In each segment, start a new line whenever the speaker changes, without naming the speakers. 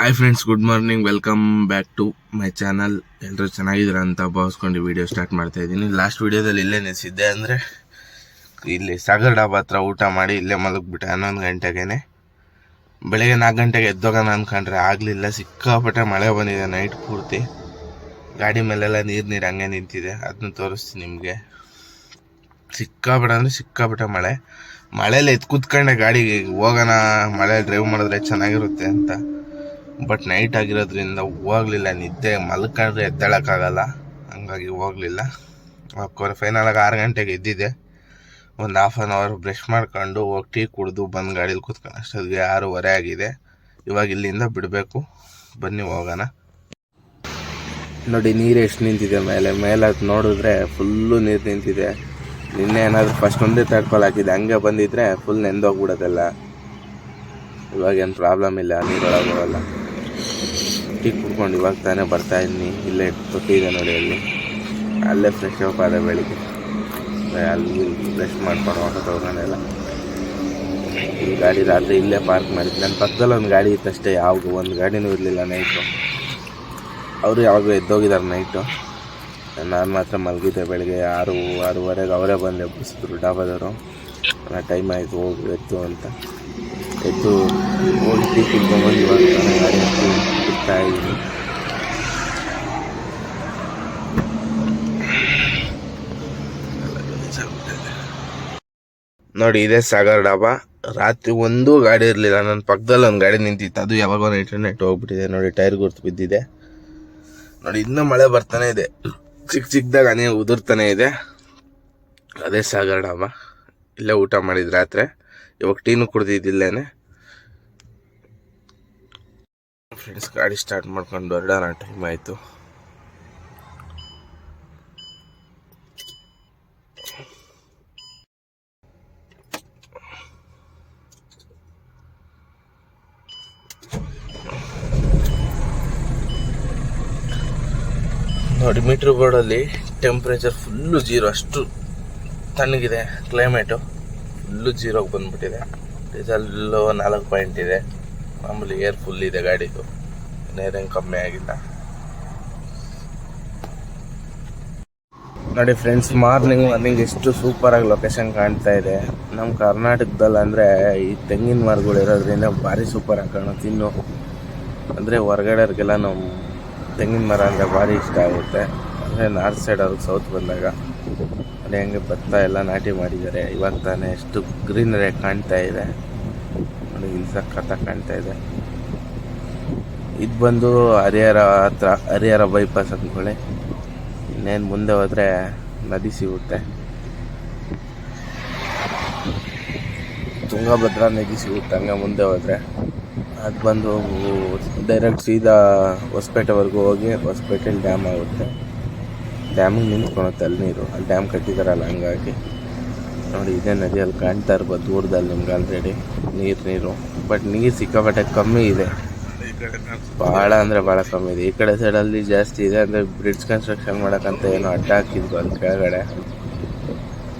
Hi friends, good morning. Welcome back to my channel. ಎಲ್ಲರೂ ಚೆನ್ನಾಗಿದ್ದೀರಾ ಅಂತ ಭಾವಿಸ್ಕೊಂಡು ವಿಡಿಯೋ ಸ್ಟಾರ್ಟ್ ಮಾಡ್ತಾ ಇದ್ದೀನಿ. ಲಾಸ್ಟ್ ವಿಡಿಯೋದಲ್ಲಿ ಇಲ್ಲೇ ನಿಲ್ಲಿಸಿದ್ದೆ, ಅಂದರೆ ಇಲ್ಲಿ ಸಾಗರ್ ಡಾಬಾ ಹತ್ರ ಊಟ ಮಾಡಿ ಇಲ್ಲೇ ಮಲಗಿಬಿಟ್ಟೆ 11 ಗಂಟೆಗೆ. ಬೆಳಗ್ಗೆ 4 ಗಂಟೆಗೆ ಎದ್ದೋಗೋಣ ಅಂದ್ಕೊಂಡ್ರೆ ಆಗಲಿಲ್ಲ. ಸಿಕ್ಕಾಪಟ್ಟೆ ಮಳೆ ಬಂದಿದೆ ನೈಟ್ ಪೂರ್ತಿ. ಗಾಡಿ ಮೇಲೆಲ್ಲ ನೀರು ಹಂಗೆ ನಿಂತಿದೆ, ಅದನ್ನ ತೋರಿಸ್ತೀನಿ ನಿಮಗೆ. ಸಿಕ್ಕಾಪಟ್ಟೆ ಅಂದರೆ ಸಿಕ್ಕಾಪಟ್ಟೆ ಮಳೆಯಲ್ಲಿ ಎದ್ದು ಕೂತ್ಕೊಂಡೆ ಗಾಡಿಗೆ ಹೋಗೋಣ, ಮಳೆ ಡ್ರೈವ್ ಮಾಡಿದ್ರೆ ಚೆನ್ನಾಗಿರುತ್ತೆ ಅಂತ. ಬಟ್ ನೈಟ್ ಆಗಿರೋದ್ರಿಂದ ಹೋಗ್ಲಿಲ್ಲ. ನಿದ್ದೆ ಮಲ್ಕೊಂಡ್ರೆ ಎದ್ದೇಳಕ್ಕಾಗಲ್ಲ, ಹಂಗಾಗಿ ಹೋಗಲಿಲ್ಲ. ಫೈನಲಾಗಿ 6 ಗಂಟೆಗೆ ಎದ್ದಿದ್ದೆ. ಒಂದು ಹಾಫ್ ಆನ್ ಅವರ್ ಬ್ರಷ್ ಮಾಡ್ಕೊಂಡು ಹೋಗಿ ಟೀ ಕುಡಿದು ಬಂದು ಗಾಡೀಲಿ ಕೂತ್ಕೊಂಡು ಅಷ್ಟೊತ್ತಿಗೆ 6:30 ಆಗಿದೆ. ಇವಾಗ ಇಲ್ಲಿಂದ ಬಿಡಬೇಕು, ಬನ್ನಿ ಹೋಗೋಣ. ನೋಡಿ ನೀರು ಎಷ್ಟು ನಿಂತಿದೆ ಮೇಲೆ ಅದು ನೋಡಿದ್ರೆ ಫುಲ್ಲು ನೀರು ನಿಂತಿದೆ. ನಿನ್ನೆ ಏನಾದರೂ ಫಸ್ಟ್ ಒಂದೇ ತಡ್ಕೊಲ್ ಹಾಕಿದೆ, ಹಂಗೆ ಬಂದಿದ್ರೆ ಫುಲ್ ನೆಂದೋಗ್ಬಿಡೋದೆಲ್ಲ. ಇವಾಗೇನು ಪ್ರಾಬ್ಲಮ್ ಇಲ್ಲ, ನೀರೊಳಗೆ ಹೋಗಲ್ಲ. ಟೀ ಕುಡ್ಕೊಂಡು ಇವಾಗ ತಾನೇ ಬರ್ತಾಯಿದ್ದೀನಿ. ಇಲ್ಲೇ ತೊಟ್ಟಿ ಇದೆ ನೋಡಿ, ಅಲ್ಲೇ ಫ್ರೆಶ್ ಅಪ್ ಆದ ಬೆಳಿಗ್ಗೆ. ಅಲ್ಲಿ ಬ್ರಷ್ ಮಾಡ್ಕೊಂಡು ಹೋಗೋದೆಲ್ಲ. ಈ ಗಾಡಿ ರಾತ್ರಿ ಇಲ್ಲೇ ಪಾರ್ಕ್ ಮಾಡಿದ್ದು. ನನ್ನ ಪಕ್ಕದಲ್ಲಿ ಒಂದು ಗಾಡಿ ಇತ್ತಷ್ಟೇ, ಒಂದು ಗಾಡಿನೂ ಇರಲಿಲ್ಲ ನೈಟು. ಅವರು ಯಾವಾಗ ಎದ್ದೋಗಿದ್ದಾರೆ ನೈಟು. ನಾನು ಮಾತ್ರ ಮಲಗಿದ್ದೆ. ಬೆಳಗ್ಗೆ 6:30 ಅವರೇ ಬಂದು ಎಬ್ಬಿಸಿದ್ರು ಡಾಬಾದವರು. ಟೈಮ್ ಆಯಿತು ಹೋಗು ಎದ್ದು ಅಂತ. ಎದ್ದು ಹೋಗಿ ಟೀ ಕುಡ್ಕೊಂಡ್ಬಂದು ಇವಾಗ ಗಾಡಿ ಹತ್ತಿ ಬಿಡ್ತಾ ಇದ್ದೀನಿ. ನೋಡಿ, ಇದೇ ಸಾಗರ್ ಡಾಬಾ. ರಾತ್ರಿ ಒಂದೂ ಗಾಡಿ ಇರಲಿಲ್ಲ. ನನ್ನ ಪಕ್ಕದಲ್ಲಿ ಒಂದು ಗಾಡಿ ನಿಂತಿತ್ತು, ಅದು ಯಾವಾಗೋ ನೆಟ್ ಹೋಗ್ಬಿಟ್ಟಿದೆ. ನೋಡಿ, ಟೈರ್ ಗುರ್ತು ಬಿದ್ದಿದೆ. ನೋಡಿ, ಇನ್ನೂ ಮಳೆ ಬರ್ತಾನೆ ಇದೆ. ಚಿಕ್ಕದಾಗ ಹನಿ ಉದುರ್ತಾನೆ ಇದೆ. ಅದೇ ಸಾಗರ್ ಡಾಬಾ. ಇಲ್ಲೇ ಊಟ ಮಾಡಿದ್ದು ರಾತ್ರಿ. ಇವಾಗ ಟೀನು ಕುಡ್ದಿದ್ದಿಲ್ಲೇನೆ. ಫ್ರೆಂಡ್ಸ್, ಗಾಡಿ ಸ್ಟಾರ್ಟ್ ಮಾಡ್ಕೊಂಡು ಹೊರಡೋಣ, ಟೈಮ್ ಆಯಿತು. ನೋಡಿ, ಮೀಟ್ರ್ ಬೋರ್ಡಲ್ಲಿ ಟೆಂಪ್ರೇಚರ್ ಫುಲ್ಲು 0, ಅಷ್ಟು ತಣ್ಣಗಿದೆ ಕ್ಲೈಮೇಟು. ಫುಲ್ಲು 0ಗೆ ಬಂದುಬಿಟ್ಟಿದೆ. ಡೀಸಲ್ಲು 4 ಪಾಯಿಂಟ್ ಇದೆ. ಮಾಮೂಲಿ ಏರ್ ಫುಲ್ ಇದೆ ಗಾಡಿದು, ನೀರೇನು ಕಮ್ಮಿ ಆಗಿಲ್ಲ. ನೋಡಿ ಫ್ರೆಂಡ್ಸ್, ಮಾರ್ನಿಂಗ್ ಎಷ್ಟು ಸೂಪರಾಗಿ ಲೊಕೇಶನ್ ಕಾಣ್ತಾ ಇದೆ. ನಮ್ಮ ಕರ್ನಾಟಕದಲ್ಲಿ ಅಂದರೆ ಈ ತೆಂಗಿನ ಮರಗಳು ಇರೋದ್ರಿಂದ ಭಾರಿ ಸೂಪರಾಗಿ ಕಾಣುತ್ತೆ. ಇನ್ನು ಅಂದರೆ ಹೊರಗಡೆಯವ್ರಿಗೆಲ್ಲ ನಮ್ಮ ತೆಂಗಿನ ಮರ ಅಂದರೆ ಭಾರಿ ಇಷ್ಟ ಆಗುತ್ತೆ. ಅಂದರೆ ನಾರ್ತ್ ಸೈಡ್ ಅವ್ರಿಗೆ ಸೌತ್ ಬಂದಾಗ ಅದೇ ಹಂಗೆ ಭತ್ತ ಎಲ್ಲ ನಾಟಿ ಮಾಡಿದ್ದಾರೆ. ಇವಾಗ ತಾನೇ ಎಷ್ಟು ಗ್ರೀನರಿ ಕಾಣ್ತಾ ಇದೆ ನೋಡಿ, ಇಲ್ಲಿ ಸಖತ್ತಾಗಿ ಕಾಣ್ತಾ ಇದೆ. ಇದು ಬಂದು ಹರಿಹರ ಬೈಪಾಸ್ ಅಂದ್ಕೊಳ್ಳಿ. ಇನ್ನೇನು ಮುಂದೆ ಹೋದರೆ ನದಿ ಸಿಗುತ್ತೆ, ತುಂಗಭದ್ರಾ ನದಿ ಸಿಗುತ್ತೆ. ಹಂಗೆ ಮುಂದೆ ಹೋದರೆ ಅದು ಬಂದು ಡೈರೆಕ್ಟ್ ಸೀದಾ ಹೊಸಪೇಟೆವರೆಗೂ ಹೋಗಿ ಹೊಸಪೇಟೆಲಿ ಡ್ಯಾಮ್ ಆಗುತ್ತೆ. ಡ್ಯಾಮಿಗೆ ನಿಂತ್ಕೊಳುತ್ತೆ ಅಲ್ಲಿ ನೀರು. ಅಲ್ಲಿ ಡ್ಯಾಮ್ ಕಟ್ಟಿದಾರಲ್ಲ, ಹಂಗಾಗಿ ನೋಡಿ ಇದೇ ನದಿಯಲ್ಲಿ ಕಾಣ್ತಾ ಇರ್ಬೋದು ದೂರದಲ್ಲಿ ನಿಮ್ಗೆ ಆಲ್ರೆಡಿ ನೀರು. ಬಟ್ ನೀರು ಸಿಕ್ಕಾಪಟ್ಟೆ ಕಮ್ಮಿ ಇದೆ, ಭಾಳ ಅಂದರೆ ಭಾಳ ಕಮ್ಮಿ ಇದೆ. ಈ ಕಡೆ ಸೈಡಲ್ಲಿ ಜಾಸ್ತಿ ಇದೆ. ಅಂದರೆ ಬ್ರಿಡ್ಜ್ ಕನ್ಸ್ಟ್ರಕ್ಷನ್ ಮಾಡೋಕ್ಕಂತ ಏನೋ ಅಡ್ಡ ಹಾಕಿದ್ರು ಅಲ್ಲಿ ಕೆಳಗಡೆ.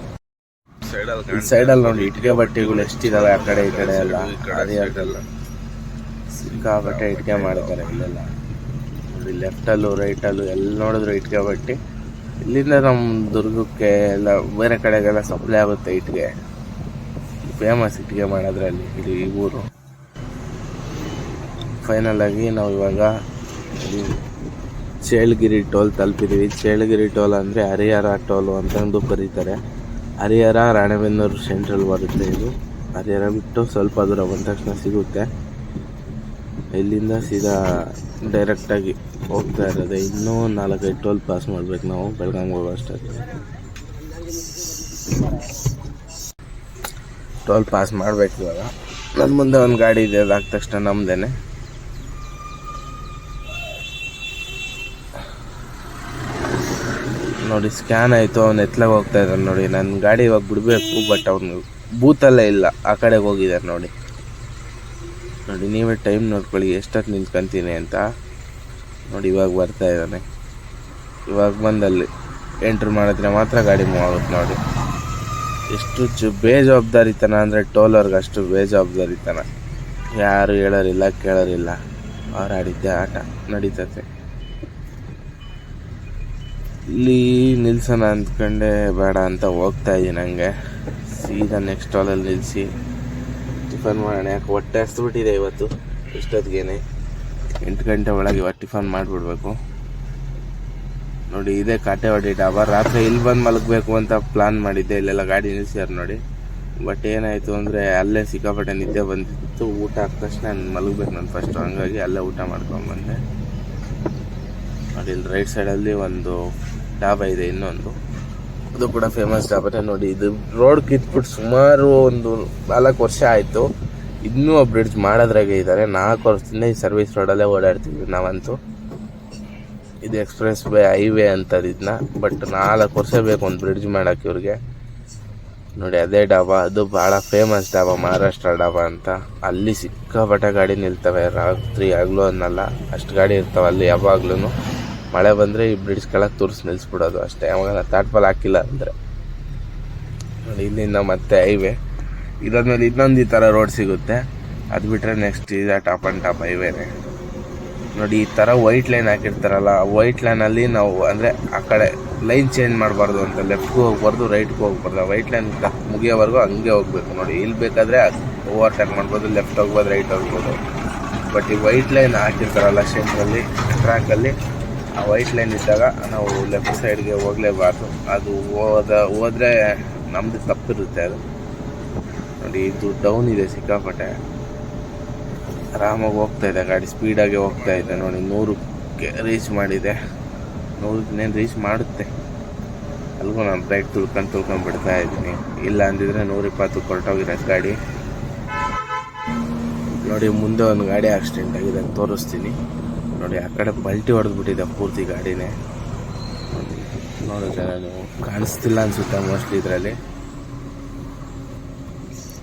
ಈ ಸೈಡಲ್ಲಿ ನೋಡಿ ಇಟ್ಟಿಗೆ ಬಟ್ಟೆಗಳು ಎಷ್ಟಿದಾವೆ, ಆ ಕಡೆ ಈ ಕಡೆ ಎಲ್ಲ ಹರಿಯಾಡಲ್ಲ ಸಿಕ್ಕಾಪಟ್ಟೆ ಇಟ್ಟಿಗೆ ಮಾಡ್ತಾರೆ ಇಲ್ಲೆಲ್ಲ. ನೋಡಿ, ಲೆಫ್ಟಲ್ಲೂ ರೈಟಲ್ಲೂ ಎಲ್ಲಿ ನೋಡಿದ್ರು ಇಟ್ಟಿಗೆ ಬಟ್ಟೆ. ಇಲ್ಲಿಂದ ನಮ್ಮ ದುರ್ಗಕ್ಕೆ ಎಲ್ಲ ಬೇರೆ ಕಡೆಗೆಲ್ಲ ಸಪ್ಲೈ ಆಗುತ್ತೆ ಇಟ್ಟಿಗೆ. ಫೇಮಸ್ ಇಟ್ಟಿಗೆ ಮಾಡೋದ್ರಲ್ಲಿ ಇಲ್ಲಿ ಈ ಊರು. ಫೈನಲಾಗಿ ನಾವು ಇವಾಗ ಚೇಳಗಿರಿ ಟೋಲ್ ತಲುಪಿದ್ದೀವಿ. ಚೇಳಗಿರಿ ಟೋಲ್ ಅಂದರೆ ಹರಿಹರ ಟೋಲು ಅಂತಂದು ಕರೀತಾರೆ. ಹರಿಹರ ರಾಣೆಬೆನ್ನೂರು ಸೆಂಟ್ರಲ್ ಬರುತ್ತೆ ಇದು. ಹರಿಹರ ಬಿಟ್ಟು ಸ್ವಲ್ಪ ದೂರ ಬಂದ ತಕ್ಷಣ ಸಿಗುತ್ತೆ. ಇಲ್ಲಿಂದ ಸೀದಾ ಡೈರೆಕ್ಟಾಗಿ ಹೋಗ್ತಾ ಇರೋದೆ. ಇನ್ನೂ 4-5 ಟೋಲ್ ಪಾಸ್ ಮಾಡ್ಬೇಕು ನಾವು ಬೆಳಗಾಂಗೆ ಹೋಗೋ ಅಷ್ಟೊತ್ತಿಗೆ. ಟೋಲ್ ಪಾಸ್ ಮಾಡಬೇಕು ಇವಾಗ. ನನ್ನ ಮುಂದೆ ಒಂದು ಗಾಡಿ ಇದೆ, ಅದಾದ ತಕ್ಷಣ ನಮ್ಮದೇನೆ. ನೋಡಿ, ಸ್ಕ್ಯಾನ್ ಆಯಿತು. ಅವ್ನು ಎತ್ಲಾಗ ಹೋಗ್ತಾ ಇದ್ದಾನೆ ನೋಡಿ. ನನ್ನ ಗಾಡಿ ಇವಾಗ ಬಿಡಬೇಕು, ಬಟ್ ಅವನು ಬೂತಲ್ಲೇ ಇಲ್ಲ, ಆ ಕಡೆಗೆ ಹೋಗಿದ್ದಾರೆ ನೋಡಿ. ನೀವೇ ಟೈಮ್ ನೋಡ್ಕೊಳ್ಳಿ ಎಷ್ಟೊತ್ತು ನಿಂತ್ಕೊಂತೀನಿ ಅಂತ. ನೋಡಿ, ಇವಾಗ ಬರ್ತಾ ಇದ್ದಾನೆ. ಇವಾಗ ಬಂದಲ್ಲಿ ಎಂಟ್ರ್ ಮಾಡಿದ್ರೆ ಮಾತ್ರ ಗಾಡಿ ಮೂವ್ ಆಗುತ್ತೆ. ನೋಡಿ ಎಷ್ಟು ಬೇಜವಾಬ್ದಾರಿತನ ಅಂದರೆ ಟೋಲರ್ಗೆ ಅಷ್ಟು ಬೇಜವಾಬ್ದಾರಿತನ. ಯಾರು ಹೇಳೋರಿಲ್ಲ ಕೇಳೋರಿಲ್ಲ. ಹಾರಾಡಿದ್ದೆ ಆಟ ನಡೀತತೆ. ಇಲ್ಲಿ ನಿಲ್ಸೋಣ ಅಂದ್ಕೊಂಡೆ, ಬೇಡ ಅಂತ ಹೋಗ್ತಾ ಇದ್ದೀನಿ. ನನಗೆ ಸೀದಾ ನೆಕ್ಸ್ಟ್ ಸ್ಟಾಲಲ್ಲಿ ನಿಲ್ಲಿಸಿ ಟಿಫನ್ ಮಾಡೋಣ. ಯಾಕೆ ಹೊಟ್ಟೆ ಹಸ್ಬಿಟ್ಟಿದೆ ಇವತ್ತು. ಇಷ್ಟೊತ್ತಿಗೆ 8 ಗಂಟೆ ಒಳಗೆ ಇವತ್ತು ಟಿಫನ್ ಮಾಡಿಬಿಡ್ಬೇಕು. ನೋಡಿ, ಇದೇ ಕಾಟೆವಾಡಿ ಡಾಬಾ. ರಾತ್ರಿ ಇಲ್ಲಿ ಬಂದು ಮಲಗಬೇಕು ಅಂತ ಪ್ಲಾನ್ ಮಾಡಿದ್ದೆ. ಇಲ್ಲೆಲ್ಲ ಗಾಡಿ ನಿಲ್ಸ್ಯಾರ ನೋಡಿ. ಬಟ್ ಏನಾಯಿತು ಅಂದರೆ ಅಲ್ಲೇ ಸಿಕ್ಕಾಪಟ್ಟೆ ನಿದ್ದೆ ಬಂದಿತ್ತು. ಊಟ ಆದ ತಕ್ಷಣ ಮಲಗಬೇಕು ನಾನು ಫಸ್ಟು. ಹಂಗಾಗಿ ಅಲ್ಲೇ ಊಟ ಮಾಡ್ಕೊಂಡ್ಬಂದೆ. ನೋಡಿ, ಇಲ್ಲಿ ರೈಟ್ ಸೈಡಲ್ಲಿ ಒಂದು ಡಾಬಾ ಇದೆ, ಇನ್ನೊಂದು. ಅದು ಕೂಡ ಫೇಮಸ್ ಡಾಬಾನೇ ನೋಡಿ. ಇದು ರೋಡ್ ಕಿತ್ಬಿಟ್ಟು ಸುಮಾರು ಒಂದು 4 ವರ್ಷ ಆಯಿತು. ಇನ್ನೂ ಬ್ರಿಡ್ಜ್ ಮಾಡೋದ್ರಾಗೆ ಇದ್ದಾರೆ. 4 ವರ್ಷದಿಂದ ಈ ಸರ್ವಿಸ್ ರೋಡಲ್ಲೇ ಓಡಾಡ್ತಿದ್ವಿ ನಾವಂತೂ. ಇದು ಎಕ್ಸ್ಪ್ರೆಸ್ ವೇ ಹೈವೇ ಅಂತದ್ದು ಇದನ್ನ. ಬಟ್ 4 ವರ್ಷ ಬೇಕು ಒಂದು ಬ್ರಿಡ್ಜ್ ಮಾಡೋಕ್ಕೆ ಇವ್ರಿಗೆ. ನೋಡಿ, ಅದೇ ಡಾಬಾ. ಅದು ಭಾಳ ಫೇಮಸ್ ಡಾಬಾ, ಮಹಾರಾಷ್ಟ್ರ ಡಾಬಾ ಅಂತ. ಅಲ್ಲಿ ಸಿಕ್ಕಾಪಟ್ಟೆ ಗಾಡಿ ನಿಲ್ತವೆ. ರಾತ್ರಿ ಆಗಲೂ ಅನ್ನಲ್ಲ, ಅಷ್ಟು ಗಾಡಿ ಇರ್ತಾವೆ ಅಲ್ಲಿ ಯಾವಾಗ್ಲೂ. ಮಳೆ ಬಂದರೆ ಈ ಬ್ರಿಡ್ಜ್ ಕೆಳಗೆ ತೋರಿಸಿ ನಿಲ್ಲಿಸ್ಬಿಡೋದು ಅಷ್ಟೇ, ಯಾವಾಗ ತಾಟ್ಪಾಲ್ ಹಾಕಿಲ್ಲ ಅಂದರೆ. ನೋಡಿ, ಇಲ್ಲಿಂದ ಮತ್ತೆ ಹೈವೇ. ಇದಾದ್ಮೇಲೆ ಇನ್ನೊಂದು ಈ ಥರ ರೋಡ್ ಸಿಗುತ್ತೆ. ಅದು ಬಿಟ್ಟರೆ ನೆಕ್ಸ್ಟ್ ಇದೆ ಟಾಪ್ ಆ್ಯಂಡ್ ಟಾಪ್ ಹೈವೇನೆ. ನೋಡಿ, ಈ ಥರ ವೈಟ್ ಲೈನ್ ಹಾಕಿರ್ತಾರಲ್ಲ, ಆ ವೈಟ್ ಲೈನಲ್ಲಿ ನಾವು ಅಂದರೆ ಆ ಕಡೆ ಲೈನ್ ಚೇಂಜ್ ಮಾಡಬಾರ್ದು ಅಂತ. ಲೆಫ್ಟ್ಗೂ ಹೋಗ್ಬಾರ್ದು, ರೈಟ್ಗೂ ಹೋಗ್ಬಾರ್ದು. ಆ ವೈಟ್ ಲೈನ್ ಮುಗಿಯೋವರೆಗೂ ಹಂಗೆ ಹೋಗ್ಬೇಕು. ನೋಡಿ, ಇಲ್ಲಿ ಬೇಕಾದರೆ ಓವರ್ಟೇಕ್ ಮಾಡ್ಬೋದು, ಲೆಫ್ಟ್ ಹೋಗ್ಬೋದು, ರೈಟ್ ಹೋಗ್ಬೋದು. ಬಟ್ ಈ ವೈಟ್ ಲೈನ್ ಹಾಕಿರ್ತಾರಲ್ಲ ಸೆಂಟ್ರಲ್ಲಿ ಟ್ರ್ಯಾಕಲ್ಲಿ, ಆ ವೈಟ್ ಲೈನ್ ಇದ್ದಾಗ ನಾವು ಲೆಫ್ಟ್ ಸೈಡ್ಗೆ ಹೋಗಲೇಬಾರ್ದು. ಅದು ಹೋದರೆ ನಮ್ಮದು ತಪ್ಪಿರುತ್ತೆ ಅದು. ನೋಡಿ, ಇದು ಡೌನ್ ಇದೆ ಸಿಕ್ಕಾಪಟ್ಟೆ. ಆರಾಮಾಗಿ ಹೋಗ್ತಾ ಇದೆ ಗಾಡಿ, ಸ್ಪೀಡಾಗಿ ಹೋಗ್ತಾ ಇದೆ. ನೋಡಿ, 100ಕ್ಕೆ ರೀಚ್ ಮಾಡಿದೆ. 100ಕ್ಕೆ ರೀಚ್ ಮಾಡುತ್ತೆ. ಅಲ್ಗೂ ನಾನು ಬ್ರೇಕ್ ತುಳ್ಕೊಂಡು ಬಿಡ್ತಾ ಇದ್ದೀನಿ. ಇಲ್ಲ ಅಂದಿದ್ರೆ 120 ಹೊರಟೋಗಿರೋ ಗಾಡಿ. ನೋಡಿ, ಮುಂದೆ ಒಂದು ಗಾಡಿ ಆಕ್ಸಿಡೆಂಟ್ ಆಗಿದೆ ಅಂತ ತೋರಿಸ್ತೀನಿ. ನೋಡಿ, ಆ ಕಡೆ ಪಲ್ಟಿ ಹೊಡೆದ್ಬಿಟ್ಟಿದೆ ಪೂರ್ತಿ ಗಾಡಿನೇ. ನೋಡಿದ್ರೆ ನಾನು ಕಾಣಿಸ್ತಿಲ್ಲ ಅನಿಸುತ್ತೆ ಮೋಸ್ಟ್ಲಿ ಇದರಲ್ಲಿ.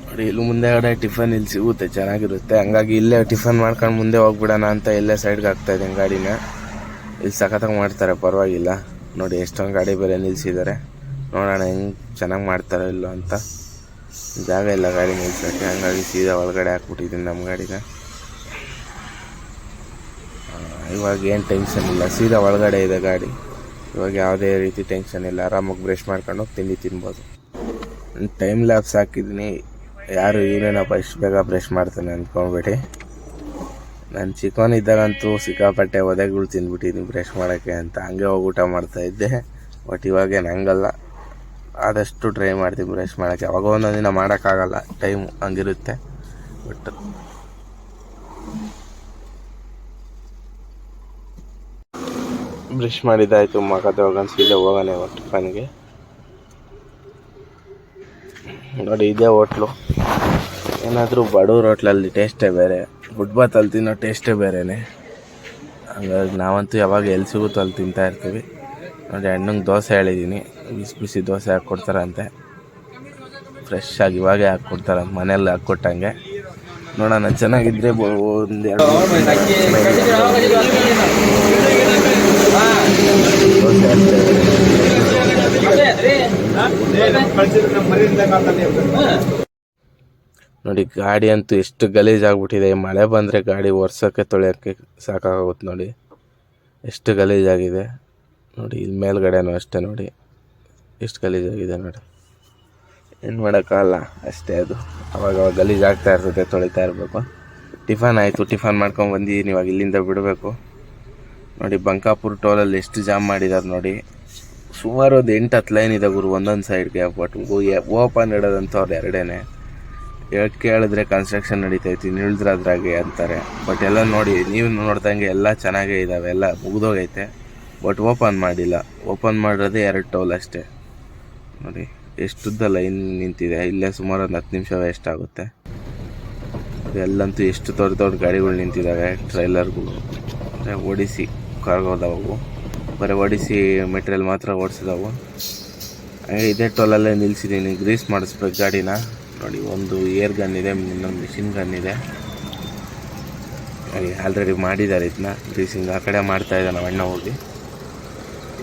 ನೋಡಿ, ಇಲ್ಲಿ ಮುಂದೆಗಡೆ ಟಿಫನ್ ಇಲ್ಲಿ ಸಿಗುತ್ತೆ, ಚೆನ್ನಾಗಿರುತ್ತೆ. ಹಂಗಾಗಿ ಇಲ್ಲೇ ಟಿಫನ್ ಮಾಡ್ಕೊಂಡು ಮುಂದೆ ಹೋಗ್ಬಿಡೋಣ ಅಂತ ಇಲ್ಲೇ ಸೈಡ್ಗೆ ಹಾಕ್ತಾಯಿದ್ದೀನಿ ಗಾಡಿನ. ಇಲ್ಲಿ ಸಖತ್ತಾಗಿ ಮಾಡ್ತಾರೆ, ಪರವಾಗಿಲ್ಲ. ನೋಡಿ, ಎಷ್ಟೊಂದು ಗಾಡಿ ಬೇರೆ ನಿಲ್ಲಿಸಿದ್ದಾರೆ. ನೋಡೋಣ ಹೆಂಗೆ ಚೆನ್ನಾಗಿ ಮಾಡ್ತಾರೋ ಇಲ್ಲ ಅಂತ. ಜಾಗ ಇಲ್ಲ ಗಾಡಿ ನಿಲ್ಸೋಕ್ಕೆ, ಹಂಗಾಗಿ ಸೀದಾ ಒಳಗಡೆ ಹಾಕ್ಬಿಟ್ಟಿದ್ದೀನಿ ನಮ್ಮ ಗಾಡಿನ. ಇವಾಗ ಏನು ಟೆನ್ಷನ್ ಇಲ್ಲ, ಸೀದಾ ಒಳಗಡೆ ಇದೆ ಗಾಡಿ. ಇವಾಗ ಯಾವುದೇ ರೀತಿ ಟೆನ್ಷನ್ ಇಲ್ಲ. ಆರಾಮಾಗಿ ಬ್ರಷ್ ಮಾಡ್ಕೊಂಡು ತಿಂಡಿ ತಿನ್ಬೋದು. ಟೈಮ್ ಲ್ಯಾಪ್ಸ್ ಹಾಕಿದ್ದೀನಿ. ಯಾರು ಏನೇನಪ್ಪ ಇಷ್ಟು ಬೇಗ ಬ್ರಷ್ ಮಾಡ್ತಾನೆ ಅಂದ್ಕೊಂಡ್ಬಿಟ್ಟು. ನಾನು ಚಿಕ್ಕವನಿದ್ದಾಗಂತೂ ಸಿಕ್ಕಾಪಟ್ಟೆ ಒದೆಗಳು ತಿಂದ್ಬಿಟ್ಟಿದ್ದೀನಿ ಬ್ರಷ್ ಮಾಡೋಕ್ಕೆ ಅಂತ. ಹಂಗೆ ಹೋಗಿ ಊಟ ಮಾಡ್ತಾಯಿದ್ದೆ. ಬಟ್ ಇವಾಗೇನು ಹಂಗಲ್ಲ, ಆದಷ್ಟು ಟ್ರೈ ಮಾಡ್ತೀನಿ ಬ್ರಷ್ ಮಾಡೋಕ್ಕೆ. ಯಾವಾಗ ಒಂದೊಂದು ದಿನ ಮಾಡೋಕ್ಕಾಗಲ್ಲ, ಟೈಮು ಹಂಗಿರುತ್ತೆ. ಬಟ್ ಬ್ರಷ್ ಮಾಡಿದ್ದಾಯಿತು, ಮುಖ ತೊಳ್ಕೊಂಡು ಸೀದಾ ಹೋಗೋಣ ಟಿಫನ್ಗೆ. ನೋಡಿ, ಇದೇ ಹೋಟ್ಲು. ಏನಾದರೂ ಬಡವ್ರ ಹೋಟ್ಲಲ್ಲಿ ಟೇಸ್ಟೇ ಬೇರೆ, ಫುಟ್ಬಾತಲ್ಲಿ ತಿನ್ನೋ ಟೇಸ್ಟೇ ಬೇರೆಯೇ. ಹಂಗಾಗಿ ನಾವಂತೂ ಯಾವಾಗ ಎಲ್ಲಿ ಸಿಗುತ್ತೋ ಅಲ್ಲಿ ತಿಂತಾಯಿರ್ತೀವಿ. ನೋಡಿ, ಅಣ್ಣಂಗೆ ದೋಸೆ ಹೇಳಿದ್ದೀನಿ, ಬಿಸಿ ಬಿಸಿ ದೋಸೆ ಹಾಕ್ಕೊಡ್ತಾರಂತೆ. ಫ್ರೆಶ್ ಆಗಿ ಇವಾಗೇ ಹಾಕ್ಕೊಡ್ತಾರಂತೆ, ಮನೆಯಲ್ಲಿ ಹಾಕ್ಕೊಟ್ಟಂಗೆ. ನೋಡೋಣ, ಚೆನ್ನಾಗಿದ್ದರೆ ಒಂದೆರಡು ನೋಡಿ, ಗಾಡಿ ಅಂತೂ ಎಷ್ಟು ಗಲೀಜಾಗ್ಬಿಟ್ಟಿದೆ. ಮಳೆ ಬಂದರೆ ಗಾಡಿ ಒರ್ಸೋಕ್ಕೆ ತೊಳೆಯೋಕ್ಕೆ ಸಾಕಾಗುತ್ತೆ. ನೋಡಿ, ಎಷ್ಟು ಗಲೀಜಾಗಿದೆ. ನೋಡಿ, ಇಲ್ಲಿ ಮೇಲ್ಗಡೆನೂ ಅಷ್ಟೇ. ನೋಡಿ, ಎಷ್ಟು ಗಲೀಜಾಗಿದೆ. ನೋಡಿ, ಏನು ಮಾಡೋಕ್ಕಾಗಲ್ಲ, ಅಷ್ಟೇ. ಅದು ಅವಾಗ ಗಲೀಜಾಗ್ತಾ ಇರ್ತದೆ, ತೊಳಿತಾ ಇರಬೇಕು. ಟಿಫನ್ ಆಯಿತು, ಟಿಫನ್ ಮಾಡ್ಕೊಂಡು ಬಂದಿದ್ದೀನಿ. ಇವಾಗ ಇಲ್ಲಿಂದ ಬಿಡಬೇಕು. ನೋಡಿ, ಬಂಕಾಪುರ ಟೋಲಲ್ಲಿ ಎಷ್ಟು ಜಾಮ್ ಮಾಡಿದ್ದಾರೆ ನೋಡಿ. ಸುಮಾರು ಒಂದು 8-10 ಲೈನ್ ಇದೆ ಗುರು ಒಂದೊಂದು ಸೈಡ್ಗೆ. ಬಟ್ ಓಪನ್ ಇಡೋದಂತ ಅವ್ರು ಎರಡೇನೆ. ಕೇಳಿದ್ರೆ ಕನ್ಸ್ಟ್ರಕ್ಷನ್ ನಡೀತೈತಿ, ನಿಳಿದ್ರೆ ಅದ್ರಾಗೆ ಅಂತಾರೆ. ಬಟ್ ಎಲ್ಲ ನೋಡಿ, ನೀವು ನೋಡ್ದಂಗೆ ಎಲ್ಲ ಚೆನ್ನಾಗೇ ಇದ್ದಾವೆ, ಎಲ್ಲ ಮುಗಿದೋಗೈತೆ. ಬಟ್ ಓಪನ್ ಮಾಡಿಲ್ಲ. ಓಪನ್ ಮಾಡಿರೋದೇ 2 ಟೋಲ್ ಅಷ್ಟೇ. ನೋಡಿ, ಎಷ್ಟುದ್ದ ಲೈನ್ ನಿಂತಿದೆ. ಇಲ್ಲೇ ಸುಮಾರು ಒಂದು 10 ನಿಮಿಷ ವೇಸ್ಟ್ ಆಗುತ್ತೆ. ಎಲ್ಲಂತೂ ಎಷ್ಟು ದೊಡ್ಡ ದೊಡ್ಡ ಗಾಡಿಗಳು ನಿಂತಿದ್ದಾವೆ, ಟ್ರೈಲರ್ಗಳು. ಅಂದರೆ ಓಡಿಸಿ ಕಾರ್ಗೋದವು, ಬರೀ ಓಡಿಸಿ ಮೆಟೀರಿಯಲ್ ಮಾತ್ರ ಓಡಿಸಿದವು. ಹಾಗೆ ಇದೇ ಟೋಲಲ್ಲೇ ನಿಲ್ಲಿಸಿದ್ದೀನಿ. ಗ್ರೀಸ್ ಮಾಡಿಸ್ಬೇಕು ಗಾಡಿನ. ನೋಡಿ, ಒಂದು ಏರ್ ಗನ್ ಇದೆ, ಇನ್ನೊಂದು ಮಿಷಿನ್ ಗನ್ ಇದೆ. ಆಲ್ರೆಡಿ ಮಾಡಿದ್ದಾರೆ ಇದನ್ನ ಗ್ರೀಸಿಂಗ್. ಆ ಕಡೆ ಮಾಡ್ತಾಯಿದ್ದೆ ನಾವು ಅಣ್ಣ ಹೋಗಿ.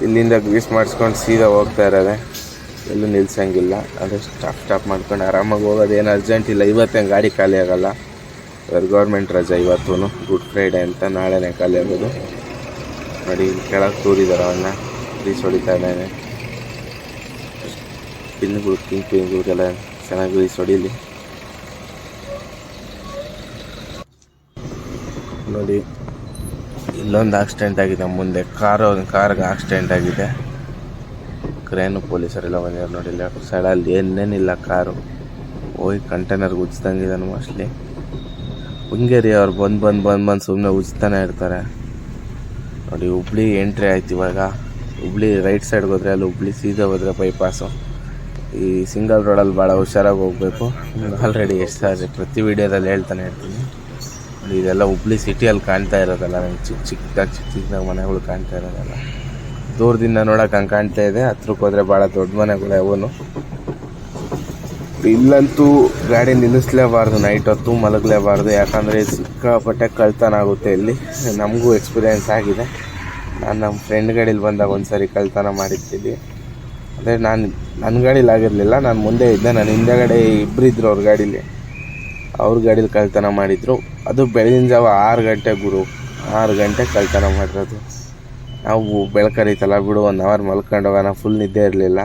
ಇಲ್ಲಿಂದ ಗ್ರೀಸ್ ಮಾಡಿಸ್ಕೊಂಡು ಸೀದಾ ಹೋಗ್ತಾ ಇರೋದೆ, ಎಲ್ಲೂ ನಿಲ್ಸಂಗಿಲ್ಲ. ಅದೇ ಸ್ಟಾಪ್ ಮಾಡ್ಕೊಂಡು ಆರಾಮಾಗಿ ಹೋಗೋದು. ಏನು ಅರ್ಜೆಂಟ್ ಇಲ್ಲ. ಇವತ್ತೇನು ಗಾಡಿ ಖಾಲಿ ಆಗೋಲ್ಲ. ಗೌರ್ಮೆಂಟ್ ರಜಾ ಇವತ್ತು, ಗುಡ್ ಫ್ರೈಡೆ ಅಂತ. ನಾಳೆನೇ ಖಾಲಿ ಆಗೋದು. ನೋಡಿ ಕೆಳಗೆ ತೂರಿದ್ದಾರೆ, ಅವನ್ನ ರೀಸ್ ಹೊಡಿತಾ ಇದ್ದಾನೆ. ಪಿನ್ಗಳು ಕಿಂಗ್ ಪಿನ್ಗಳಿಗೆಲ್ಲ ಚೆನ್ನಾಗಿ ರೀಸ್ ಹೊಡೀಲಿ. ನೋಡಿ ಇಲ್ಲೊಂದು ಆಕ್ಸಿಡೆಂಟ್ ಆಗಿದೆ, ಮುಂದೆ ಕಾರ್ಗೆ ಆಕ್ಸಿಡೆಂಟ್ ಆಗಿದೆ. ಕ್ರೇನು ಪೊಲೀಸರೆಲ್ಲ ಬಂದಿದ್ದಾರೆ ನೋಡಿ. ಲೆಫ್ಟ್ ಸೈಡಲ್ಲಿ ಏನೇನಿಲ್ಲ, ಕಾರು ಹೋಗಿ ಕಂಟೈನರ್ಗೆ ಉಜ್ದಂಗಿದ್ದಾನೆ ಮೋಸ್ಟ್ಲಿ. ಹಿಂಗೇರಿ ಅವ್ರು ಬಂದು ಸುಮ್ಮನೆ ಉಜ್ತಾನೆ ಇರ್ತಾರೆ ನೋಡಿ. ಹುಬ್ಳಿ ಎಂಟ್ರಿ ಆಯ್ತು ಇವಾಗ. ಹುಬ್ಳಿ ರೈಟ್ ಸೈಡ್ಗೆ ಹೋದರೆ ಅಲ್ಲಿ ಹುಬ್ಳಿ ಸೀದಾ ಹೋದರೆ ಬೈಪಾಸು. ಈ ಸಿಂಗಲ್ ರೋಡಲ್ಲಿ ಭಾಳ ಹುಷಾರಾಗಿ ಹೋಗಬೇಕು. ಆಲ್ರೆಡಿ ಎಷ್ಟು ಸಾರಿ ಪ್ರತಿ ವೀಡಿಯೋದಲ್ಲಿ ಹೇಳ್ತಾನೆ ಇರ್ತೀನಿ ನೋಡಿ. ಇದೆಲ್ಲ ಹುಬ್ಳಿ ಸಿಟಿಯಲ್ಲಿ ಕಾಣ್ತಾ ಇರೋದಲ್ಲ, ನಂಗೆ ಚಿಕ್ಕದಾಗಿ ಮನೆಗಳು ಕಾಣ್ತಾ ಇರೋದಲ್ಲ. ದೂರದಿಂದ ನೋಡೋಕೆ ಹಂಗೆ ಕಾಣ್ತಾ ಇದೆ, ಹತ್ರಕ್ಕೆ ಹೋದರೆ ಭಾಳ ದೊಡ್ಡ ಮನೆಗಳು ಅವನು. ಇಲ್ಲಂತೂ ಗಾಡಿ ನಿಲ್ಲಿಸಲೇಬಾರ್ದು, ನೈಟ್ ಹೊತ್ತು ಮಲಗಲೇಬಾರ್ದು, ಯಾಕಂದರೆ ಸಿಕ್ಕಾಪಟ್ಟೆ ಕಳ್ತನ ಆಗುತ್ತೆ ಇಲ್ಲಿ. ನಮಗೂ ಎಕ್ಸ್ಪೀರಿಯೆನ್ಸ್ ಆಗಿದೆ. ನಾನು ನಮ್ಮ ಫ್ರೆಂಡ್ ಗಾಡೀಲಿ ಬಂದಾಗ ಒಂದು ಸಾರಿ ಕಳ್ತನ ಮಾಡಿರ್ತೀನಿ. ಅಂದರೆ ನನ್ನ ಗಾಡೀಲಿ ಆಗಿರಲಿಲ್ಲ, ನಾನು ಮುಂದೆ ಇದ್ದೆ, ನಾನು ಹಿಂದೆಗಡೆ ಇಬ್ಬರಿದ್ದರು ಅವ್ರ ಗಾಡೀಲಿ. ಅವ್ರ ಗಾಡೀಲಿ ಕಳ್ತನ ಮಾಡಿದರು. ಅದು ಬೆಳಗಿನ ಜಾವ 6 ಗಂಟೆ ಗುರು, 6 ಗಂಟೆ ಕಳ್ತನ ಮಾಡಿರೋದು. ನಾವು ಬೆಳಕರಿತಲ್ಲ ಬಿಡು, 1 ಅವರ್ ಮಲ್ಕೊಂಡು ಹೋಗೋಣ, ಫುಲ್ ನಿದ್ದೆ ಇರಲಿಲ್ಲ.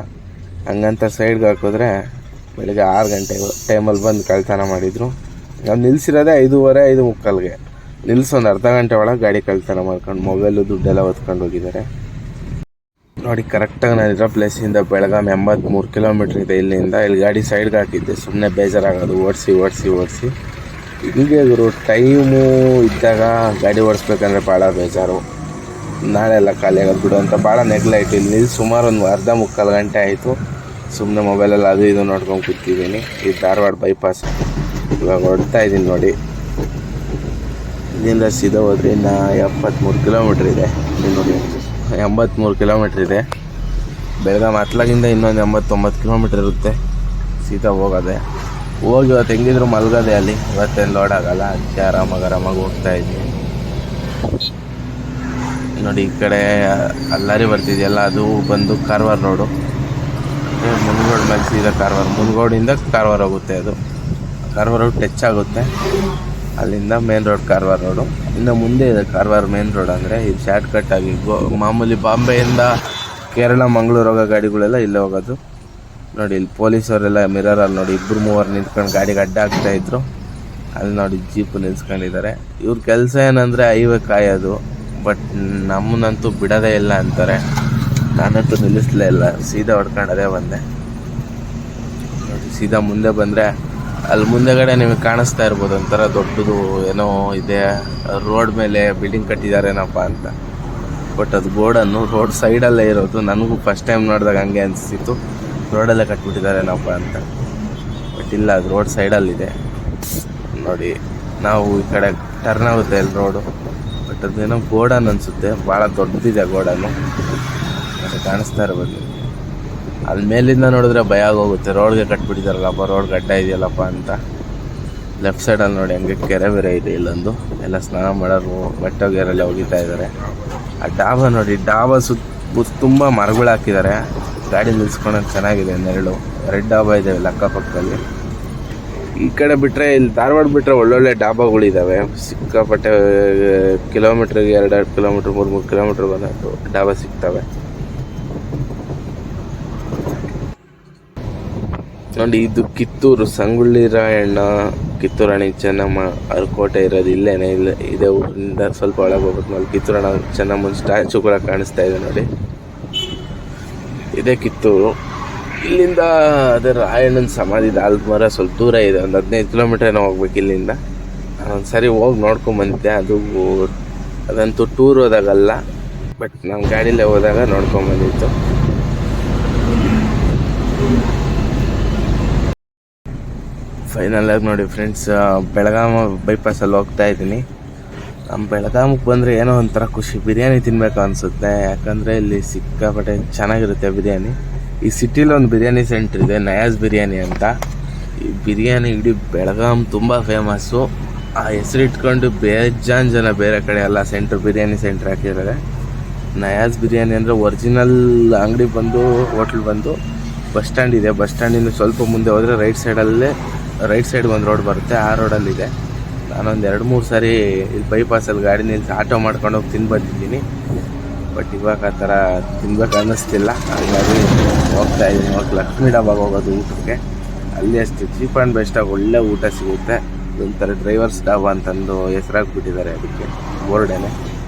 ಹಂಗಂತ ಸೈಡ್ಗೆ ಹಾಕಿದ್ರೆ ಬೆಳಗ್ಗೆ 6 ಗಂಟೆ ಟೈಮಲ್ಲಿ ಬಂದು ಕಳ್ತನ ಮಾಡಿದರು. ನಾವು ನಿಲ್ಲಿಸಿರೋದೇ 5:15, 5:45ಗೆ. ನಿಲ್ಸೊಂದು ಅರ್ಧ ಗಂಟೆ ಒಳಗೆ ಗಾಡಿ ಕಳ್ತನ ಮಾಡ್ಕೊಂಡು ಮೊಬೈಲು ದುಡ್ಡೆಲ್ಲ ಹೊತ್ಕೊಂಡು ಹೋಗಿದ್ದಾರೆ ನೋಡಿ. ಕರೆಕ್ಟಾಗಿ ನಾನಿರೋ ಪ್ಲೇಸಿಂದ ಬೆಳಗಾಂ 83 ಕಿಲೋಮೀಟ್ರ್ ಇದೆ ಇಲ್ಲಿಂದ. ಇಲ್ಲಿ ಗಾಡಿ ಸೈಡ್ಗೆ ಹಾಕಿದ್ದೆ, ಸುಮ್ಮನೆ ಬೇಜಾರಾಗೋದು ಓಡಿಸಿ. ಹಿಂಗೆ ಗುರು, ಟೈಮು ಇದ್ದಾಗ ಗಾಡಿ ಓಡಿಸ್ಬೇಕಂದ್ರೆ ಭಾಳ ಬೇಜಾರು. ನಾಳೆ ಎಲ್ಲ ಖಾಲಿ ಆಗೋದು ಬಿಡು ಅಂತ ಭಾಳ ನೆಗ್ಲೈಟ್. ಇಲ್ಲಿ ಸುಮಾರು ಒಂದು ಅರ್ಧ ಮುಕ್ಕಾಲು ಗಂಟೆ ಆಯಿತು. ಸುಮ್ಮನೆ ಮೊಬೈಲಲ್ಲಿ ಅದು ಇದು ನೋಡ್ಕೊಂಡು ಕೂತಿದ್ದೀನಿ. ಇದು ಧಾರವಾಡ ಬೈಪಾಸ್. ಇವಾಗ ಹೊಡ್ತಾ ಇದ್ದೀನಿ ನೋಡಿ. ಇಲ್ಲಿಂದ ಸೀದಾ ಹೋದ್ರೆ ಇನ್ನು 73 ಕಿಲೋಮೀಟ್ರ್ ಇದೆ. ನೋಡಿ 83 ಕಿಲೋಮೀಟ್ರ್ ಇದೆ. ಬೆಳಗಾಂ ಹತ್ಲಾಗಿಂದ ಇನ್ನೊಂದು 89 ಕಿಲೋಮೀಟ್ರ್ ಇರುತ್ತೆ ಸೀದಾ ಹೋಗೋದೆ. ಹೋಗಿ ಇವತ್ತು ಹೆಂಗಿದ್ರು ಮಲಗೋದೆ ಅಲ್ಲಿ. ಇವತ್ತೇನು ಲೋಡ್ ಆಗೋಲ್ಲ, ಅದಕ್ಕೆ ಆರಾಮಾಗಿ ಹೋಗ್ತಾ ಇದ್ದೀನಿ ನೋಡಿ. ಈ ಕಡೆ ಅಲ್ಲಾರಿ ಬರ್ತಿದೆಯಲ್ಲ, ಅದು ಬಂದು ಕಾರವಾರ ರೋಡು. ಮುನ್ಗೋಡು ಮೇಲೆ ಸೀದಾ ಕಾರವಾರ, ಮುನ್ಗೋಡಿಂದ ಕಾರವಾರ ಹೋಗುತ್ತೆ. ಅದು ಕಾರವಾರ ರೋಡ್ ಟಚ್ ಆಗುತ್ತೆ. ಅಲ್ಲಿಂದ ಮೇನ್ ರೋಡ್ ಕಾರವಾರ ರೋಡು. ಇನ್ನು ಮುಂದೆ ಇದೆ ಕಾರವಾರ ಮೇನ್ ರೋಡ್. ಅಂದರೆ ಇದು ಶಾರ್ಟ್ಕಟ್ ಆಗಿ ಮಾಮೂಲಿ ಬಾಂಬೆಯಿಂದ ಕೇರಳ ಮಂಗಳೂರು ಹೋಗೋ ಗಾಡಿಗಳೆಲ್ಲ ಇಲ್ಲೇ ಹೋಗೋದು ನೋಡಿ. ಇಲ್ಲಿ ಪೊಲೀಸವರೆಲ್ಲ ಮಿರರಲ್ಲಿ ನೋಡಿ 2-3 ನಿಂತ್ಕೊಂಡು ಗಾಡಿಗೆ ಅಡ್ಡ ಆಗ್ತಾಯಿದ್ರು. ಅಲ್ಲಿ ನೋಡಿ ಜೀಪು ನಿಲ್ಸ್ಕೊಂಡಿದ್ದಾರೆ. ಇವ್ರ ಕೆಲಸ ಏನಂದರೆ ಹೈವೇ ಕಾಯೋದು. ಬಟ್ ನಮ್ಮನ್ನಂತೂ ಬಿಡೋದೇ ಇಲ್ಲ ಅಂತಾರೆ. ನಾನಂತೂ ನಿಲ್ಲಿಸಲೇ ಇಲ್ಲ, ಸೀದಾ ಹೊಡ್ಕೊಂಡು ಅದೇ ಬಂದೆ ನೋಡಿ. ಸೀದಾ ಮುಂದೆ ಬಂದರೆ ಅಲ್ಲಿ ಮುಂದೆಗಡೆ ನಿಮಗೆ ಕಾಣಿಸ್ತಾ ಇರ್ಬೋದು ಒಂಥರ ದೊಡ್ಡದು ಏನೋ ಇದೆ. ರೋಡ್ ಮೇಲೆ ಬಿಲ್ಡಿಂಗ್ ಕಟ್ಟಿದ್ದಾರೇನಪ್ಪ ಅಂತ. ಬಟ್ ಅದು ಗೋಡನ್ನು ರೋಡ್ ಸೈಡಲ್ಲೇ ಇರೋದು. ನನಗೂ ಫಸ್ಟ್ ಟೈಮ್ ನೋಡಿದಾಗ ಹಂಗೆ ಅನಿಸ್ತಿತ್ತು, ರೋಡಲ್ಲೇ ಕಟ್ಬಿಟ್ಟಿದ್ದಾರೇನಪ್ಪ ಅಂತ. ಬಟ್ ಇಲ್ಲ, ಅದು ರೋಡ್ ಸೈಡಲ್ಲಿದೆ ನೋಡಿ. ನಾವು ಈ ಕಡೆ ಟರ್ನ್ ಆಗುತ್ತೆ ಅಲ್ಲಿ ರೋಡು. ಬಟ್ ಅದೇನೋ ಗೋಡನ್ ಅನಿಸುತ್ತೆ, ಭಾಳ ದೊಡ್ಡದಿದೆ ಗೋಡನ್ನು. ಅದು ಕಾಣಿಸ್ತಾ ಇರ್ಬೋದು. ಅಲ್ಲಿ ಮೇಲಿಂದ ನೋಡಿದ್ರೆ ಭಯ ಆಗೋಗುತ್ತೆ, ರೋಡ್ಗೆ ಕಟ್ಬಿಟ್ಟಿದ್ದಾರಲ್ಲಪ್ಪ, ರೋಡ್ ಗಡ್ಡ ಇದೆಯಲ್ಲಪ್ಪ ಅಂತ. ಲೆಫ್ಟ್ ಸೈಡಲ್ಲಿ ನೋಡಿ ಹಂಗೆ ಕೆರೆ ಬೇರೆ ಇದೆ ಇಲ್ಲೊಂದು. ಎಲ್ಲ ಸ್ನಾನ ಮಾಡೋರು ಬಟ್ಟೆ ಒಗೆಯರೆಲ್ಲ ಒಗಿತಾ ಇದ್ದಾರೆ. ಆ ಡಾಬಾ ನೋಡಿ, ಡಾಬಾ ಸುತ್ತ ತುಂಬ ಮರಗಳು ಹಾಕಿದ್ದಾರೆ. ಗಾಡಿ ನಿಲ್ಸ್ಕೊಳಕ್ಕೆ ಚೆನ್ನಾಗಿದೆ. ನೆರಳು 2 ಡಾಬಾ ಇದೆ ಅಕ್ಕಪಕ್ಕದಲ್ಲಿ. ಈ ಕಡೆ ಬಿಟ್ಟರೆ, ಇಲ್ಲಿ ಧಾರವಾಡ ಬಿಟ್ಟರೆ ಒಳ್ಳೊಳ್ಳೆ ಡಾಬಾಗಳಿದ್ದಾವೆ ಸಿಕ್ಕಾಪಟ್ಟೆ. ಕಿಲೋಮೀಟ್ರಿಗೆ 2 ಕಿಲೋಮೀಟ್ರ್ 3 ಕಿಲೋಮೀಟ್ರ್ ಬಂದಷ್ಟು ಡಾಬಾ ಸಿಗ್ತವೆ ನೋಡಿ. ಇದು ಕಿತ್ತೂರು ಸಂಗೊಳ್ಳಿ ರಾಯಣ್ಣ, ಕಿತ್ತೂರು ರಾಣಿ ಚೆನ್ನಮ್ಮ ಅರಕೋಟೆ ಇರೋದು ಇಲ್ಲೇನೆ. ಇದೇ ಊರಿಂದ ಸ್ವಲ್ಪ ಒಳಗೆ ಹೋಗ್ಬೇಕು ನೋಡಿ. ಕಿತ್ತೂರು ರಾಣಿ ಚೆನ್ನಮ್ಮನ ಸ್ಟ್ಯಾಚು ಕೂಡ ಕಾಣಿಸ್ತಾ ಇದೆ ನೋಡಿ. ಇದೇ ಕಿತ್ತೂರು. ಇಲ್ಲಿಂದ ಅದೇ ರಾಯಣ್ಣನ ಸಮಾಧಿ ಆಲ್ಮರ ಸ್ವಲ್ಪ ದೂರ ಇದೆ, ಒಂದು 15 ಕಿಲೋಮೀಟರ್ ಏನೋ ಹೋಗ್ಬೇಕು ಇಲ್ಲಿಂದ. ನಾನೊಂದು ಸರಿ ಹೋಗಿ ನೋಡ್ಕೊಂಬಂದಿದ್ದೆ. ಅದಂತೂ ಟೂರ್ ಹೋದಾಗಲ್ಲ, ಬಟ್ ನಮ್ಮ ಗಾಡೀಲೇ ಹೋದಾಗ ನೋಡ್ಕೊಂಬಂದಿತ್ತು. ಫೈನಲಾಗಿ ನೋಡಿ ಫ್ರೆಂಡ್ಸ್, ಬೆಳಗಾಂ ಬೈಪಾಸಲ್ಲಿ ಹೋಗ್ತಾ ಇದ್ದೀನಿ. ನಮ್ಮ ಬೆಳಗಾಮಿಗೆ ಬಂದರೆ ಏನೋ ಒಂಥರ ಖುಷಿ. ಬಿರಿಯಾನಿ ತಿನ್ನಬೇಕು ಅನಿಸುತ್ತೆ, ಯಾಕಂದರೆ ಇಲ್ಲಿ ಸಿಕ್ಕಾಪಟ್ಟೆ ಚೆನ್ನಾಗಿರುತ್ತೆ ಬಿರಿಯಾನಿ. ಈ ಸಿಟಿಲಿ ಒಂದು ಬಿರಿಯಾನಿ ಸೆಂಟ್ರ್ ಇದೆ, ನಯಾಜ್ ಬಿರಿಯಾನಿ ಅಂತ. ಈ ಬಿರಿಯಾನಿ ಇಡೀ ಬೆಳಗಾಂ ತುಂಬ ಫೇಮಸ್ಸು. ಆ ಹೆಸರಿಟ್ಕೊಂಡು ಬೇಜಾನ್ ಜನ ಬೇರೆ ಕಡೆ ಎಲ್ಲ ಬಿರಿಯಾನಿ ಸೆಂಟ್ರ್ ಹಾಕಿದ್ದಾರೆ. ನಯಾಜ್ ಬಿರಿಯಾನಿ ಅಂದರೆ ಒರಿಜಿನಲ್ ಅಂಗಡಿ ಬಂದು ಹೋಟ್ಲ್ ಬಂದು ಬಸ್ ಸ್ಟ್ಯಾಂಡ್ ಇದೆ. ಬಸ್ ಸ್ಟ್ಯಾಂಡಿಂದ ಸ್ವಲ್ಪ ಮುಂದೆ ಹೋದರೆ ರೈಟ್ ಸೈಡ್ಗೆ ಒಂದು ರೋಡ್ ಬರುತ್ತೆ, ಆ ರೋಡಲ್ಲಿದೆ. ನಾನೊಂದು 2-3 ಸಾರಿ ಇಲ್ಲಿ ಬೈಪಾಸಲ್ಲಿ ಗಾಡಿ ನಿಲ್ಸಿ ಆಟೋ ಮಾಡ್ಕೊಂಡು ಹೋಗಿ ತಿಂದು ಬಟ್ ಇವಾಗ ಆ ಥರ ತಿನ್ಬೇಕು ಅನ್ನಿಸ್ತಿಲ್ಲ. ಹಾಗಾಗಿ ಹೋಗ್ತಾ ಇದ್ದೀನಿ. ಇವಾಗ ಲಕ್ಷ್ಮೀ ಡಾಬಾಗೆ ಹೋಗೋದು ಊಟಕ್ಕೆ. ಅಲ್ಲಿ ಅಷ್ಟು ಚೀಪ್ ಆ್ಯಂಡ್ ಬೆಸ್ಟಾಗಿ ಒಳ್ಳೆ ಊಟ ಸಿಗುತ್ತೆ. ಇದೊಂಥರ ಡ್ರೈವರ್ಸ್ ಡಾಬಾ ಅಂತಂದು ಹೆಸರಾಗ್ಬಿಟ್ಟಿದ್ದಾರೆ ಅದಕ್ಕೆ, ಬೋರ್ಡೇನೆ.